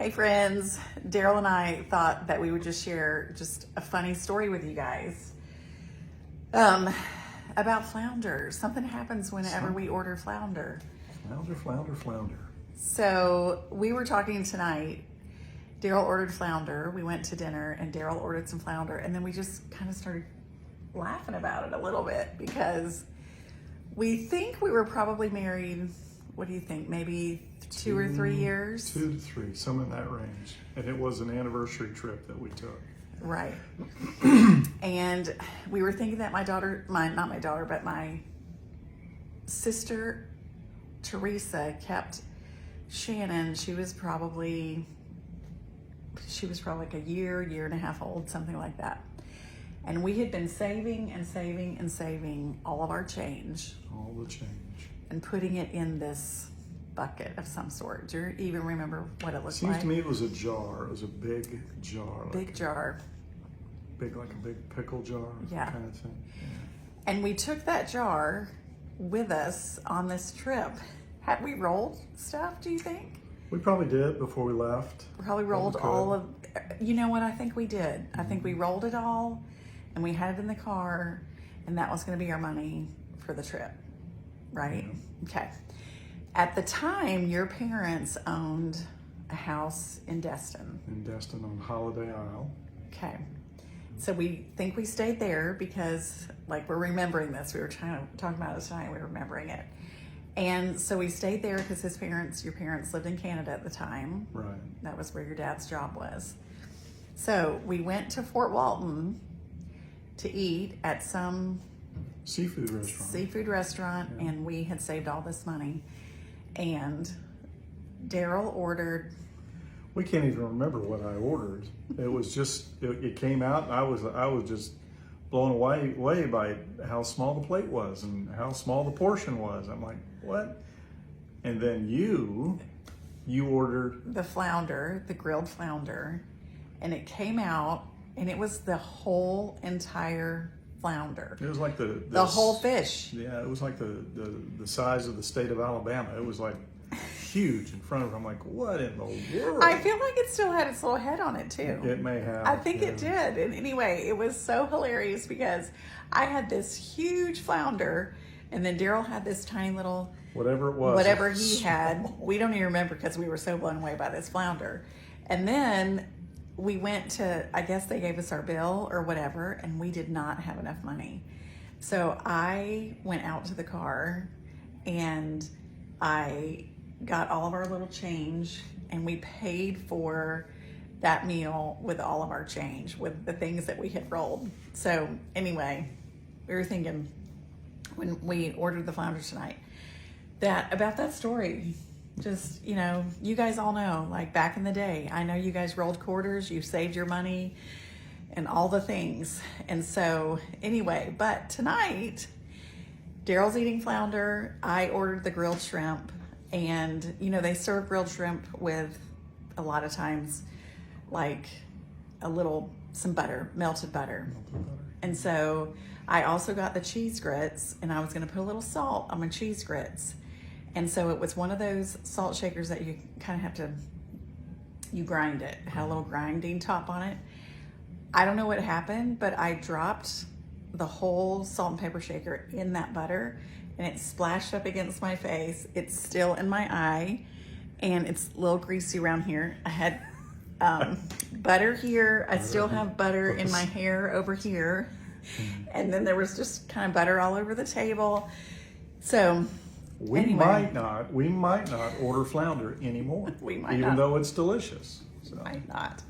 Hey friends, Daryl and I thought that we would just share just a funny story with you guys about flounder. Something happens whenever we order flounder. Flounder. So we were talking tonight. Daryl ordered flounder. We went to dinner and Daryl ordered some flounder, and then we just kind of started laughing about it a little bit because we think we were probably married. What do you think? Maybe 2 or 3 years? 2 to 3, some in that range. And it was an anniversary trip that we took. Right. And we were thinking that my sister Teresa kept Shannon. She was probably like a year and a half old, something like that. And we had been saving all of our change. All the change. And putting it in this bucket of some sort. Do you even remember what it looked like? Seems to me it was a jar. It was a big jar. Big jar. Like a big pickle jar. Yeah. Kind of thing. Yeah. And we took that jar with us on this trip. Had we rolled stuff, do you think? We probably did before we left. We probably rolled all of, you know what, I think we did. Mm-hmm. I think we rolled it all and we had it in the car, and that was going to be our money for the trip, right? Yeah. Okay. At the time, your parents owned a house in Destin. In Destin on Holiday Isle. Okay. So we think we stayed there because, like, we're remembering this. We were talking about it tonight. We were remembering it. And so we stayed there because your parents lived in Canada at the time. Right. That was where your dad's job was. So we went to Fort Walton to eat at some seafood restaurant. Yeah. And we had saved all this money. And Daryl ordered. We can't even remember what I ordered. It was just, it came out, and I was just blown away by how small the plate was and how small the portion was. I'm like, what? And then you ordered the flounder, the grilled flounder, and it came out, and it was the whole entire flounder. It was like the whole fish. Yeah, it was like the size of the state of Alabama. It was like huge in front of her. I'm like, what in the world? I feel like it still had its little head on it too. It may have. I think it did. And anyway, it was so hilarious because I had this huge flounder, and then Daryl had this tiny little whatever it was. Whatever he had. We don't even remember because we were so blown away by this flounder. And then we went to, I guess they gave us our bill or whatever, and we did not have enough money. So I went out to the car and I got all of our little change, and we paid for that meal with all of our change, with the things that we had rolled. So anyway, we were thinking when we ordered the flounder tonight about that story. Just, you guys all know, like back in the day, I know you guys rolled quarters, you saved your money and all the things. And so anyway, but tonight, Daryl's eating flounder. I ordered the grilled shrimp, and they serve grilled shrimp with a lot of times like some butter, melted butter. And so I also got the cheese grits, and I was going to put a little salt on my cheese grits. And so it was one of those salt shakers that you kind of have you grind it. It had a little grinding top on it. I don't know what happened, but I dropped the whole salt and pepper shaker in that butter, and it splashed up against my face. It's still in my eye, and it's a little greasy around here. I had butter here. I still have butter in my hair over here. And then there was just kind of butter all over the table. So we might not order flounder anymore. We might even not. Though it's delicious. So. Might not.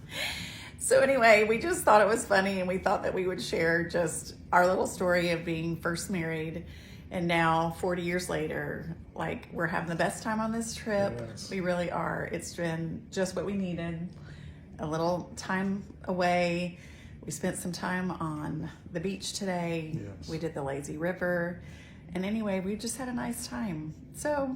So anyway, we just thought it was funny, and we thought that we would share just our little story of being first married, and now 40 years later, like, we're having the best time on this trip. Yes. We really are. It's been just what we needed. A little time away. We spent some time on the beach today. Yes. We did the lazy river. And anyway, we just had a nice time. So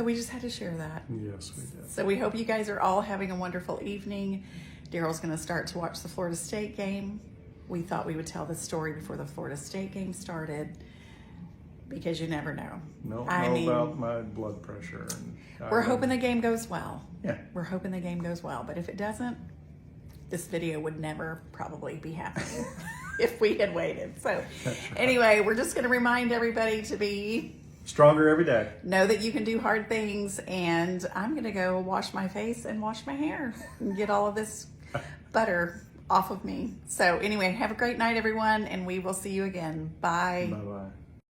we just had to share that. Yes, we did. So we hope you guys are all having a wonderful evening. Daryl's going to start to watch the Florida State game. We thought we would tell this story before the Florida State game started. because you never know. No, I know mean, about my blood pressure. And we're hoping the game goes well. Yeah. We're hoping the game goes well, but if it doesn't, this video would never probably be happening if we had waited. So anyway, we're just going to remind everybody to be stronger every day. Know that you can do hard things, and I'm going to go wash my face and wash my hair and get all of this butter off of me. So anyway, have a great night, everyone, and we will see you again. Bye. Bye-bye.